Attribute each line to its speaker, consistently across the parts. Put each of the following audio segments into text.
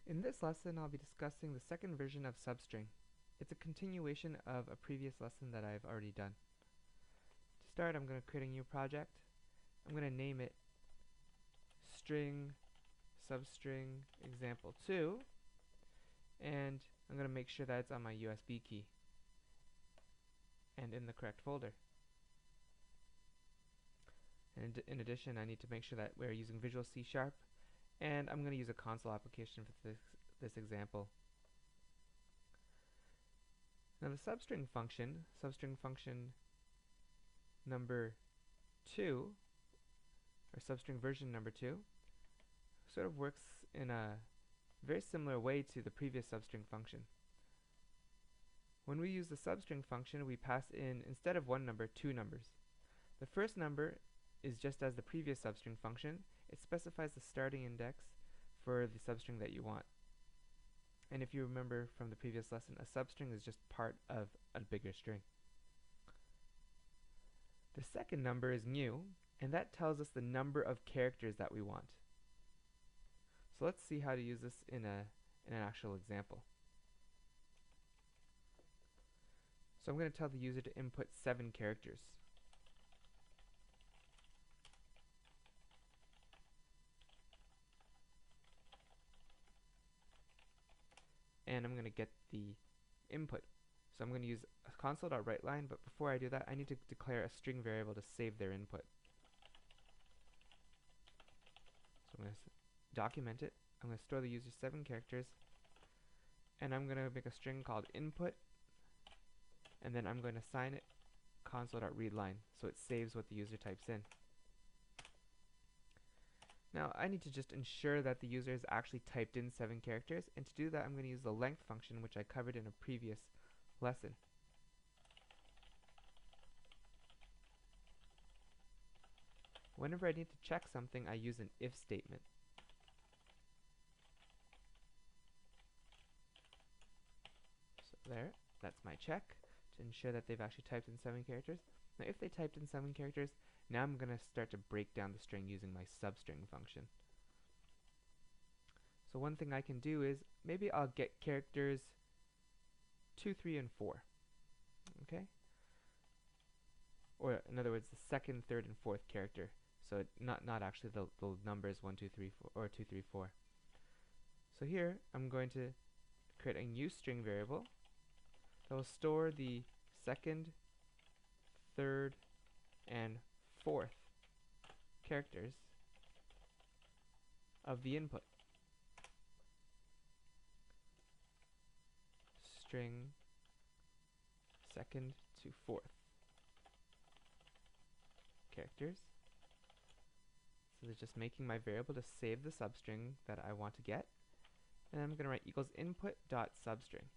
Speaker 1: In this lesson, I'll be discussing the second version of Substring. It's a continuation of a previous lesson that I've already done. To start, I'm going to create a new project. I'm going to name it string substring example 2, and I'm going to make sure that it's on my USB key and in the correct folder. And in addition, I need to make sure that we're using Visual C#, and I'm going to use a console application for this example. Now the substring function number 2, or substring version number 2, sort of works in a very similar way to the previous substring function. When we use the substring function, we pass in, instead of one number, two numbers. The first number is just as the previous substring function. It specifies the starting index for the substring that you want. And if you remember from the previous lesson, a substring is just part of a bigger string. The second number is new, and that tells us the number of characters that we want. So let's see how to use this in an actual example. So I'm going to tell the user to input 7 characters. And I'm going to get the input. So I'm going to use a console.writeLine, but before I do that, I need to declare a string variable to save their input. So I'm going to document it. I'm going to store the user's 7 characters, and I'm going to make a string called input, and then I'm going to assign it console.readLine, so it saves what the user types in. Now I need to just ensure that the user has actually typed in 7 characters, and to do that I'm going to use the length function, which I covered in a previous lesson. Whenever I need to check something, I use an if statement. So there, that's my check to ensure that they've actually typed in 7 characters. Now if they typed in 7 characters, now I'm going to start to break down the string using my substring function. So one thing I can do is, maybe I'll get characters 2, 3, and 4. Okay? Or in other words, the second, third, and fourth character. So not actually the numbers 1, 2, 3, 4, or 2, 3, 4. So here, I'm going to create a new string variable that will store the second, third, and fourth characters of the input. String second to fourth characters. So they're just making my variable to save the substring that I want to get. And I'm going to write equals input.substring.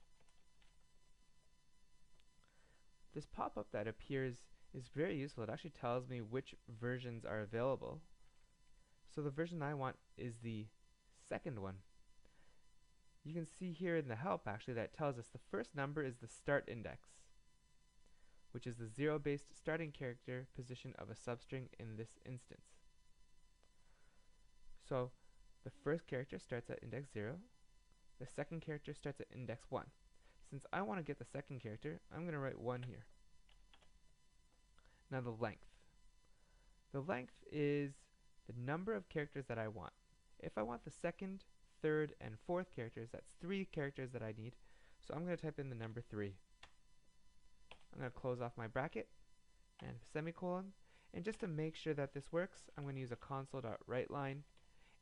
Speaker 1: This pop-up that appears is very useful. It actually tells me which versions are available. So the version I want is the second one. You can see here in the help actually that tells us the first number is the start index, which is the 0-based starting character position of a substring in this instance. So the first character starts at index 0, the second character starts at index 1. Since I want to get the second character, I'm going to write 1 here. Now the length. The length is the number of characters that I want. If I want the second, third, and fourth characters, that's 3 characters that I need. So I'm going to type in the number 3. I'm going to close off my bracket and semicolon. And just to make sure that this works, I'm going to use a console.writeLine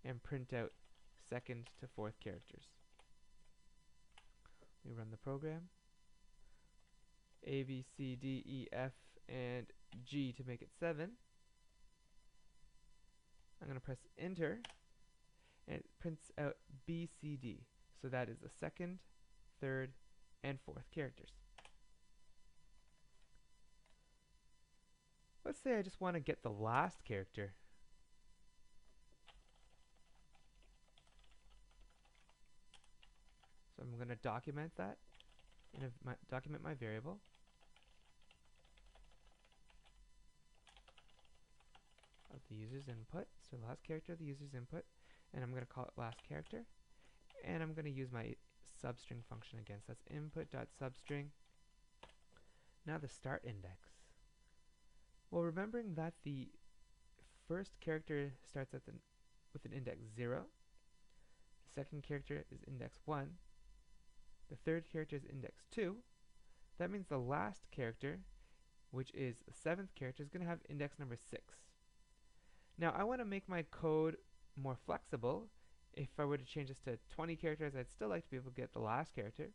Speaker 1: and print out second to fourth characters. We run the program. A, B, C, D, E, F, and G to make it 7. I'm going to press enter, and it prints out B, C, D. So that is the second, third, and fourth characters. Let's say I just want to get the last character. So I'm going to document that, and document my variable. Of the user's input, so last character of the user's input, and I'm going to call it last character, And I'm going to use my substring function again. So that's input.substring. Now the start index. Well, remembering that the first character starts with an index 0, the second character is index 1, the third character is index 2, that means the last character, which is the 7th character, is going to have index number 6. Now I want to make my code more flexible. If I were to change this to 20 characters, I'd still like to be able to get the last character.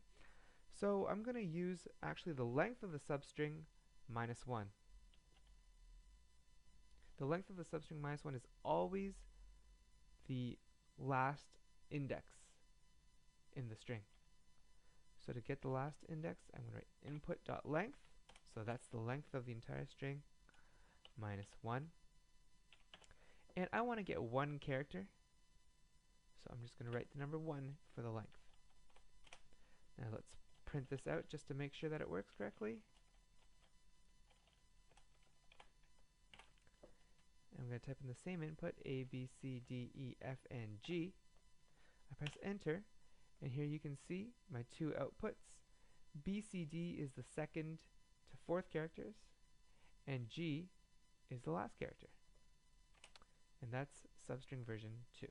Speaker 1: So I'm going to use actually the length of the substring minus 1. The length of the substring minus 1 is always the last index in the string. So to get the last index, I'm going to write input.length. So that's the length of the entire string minus 1. And I want to get one character. So I'm just going to write the number 1 for the length. Now let's print this out just to make sure that it works correctly. I'm going to type in the same input, A, B, C, D, E, F, and G. I press enter, and here you can see my two outputs. B, C, D is the second to fourth characters, and G is the last character. And that's Substring version 2.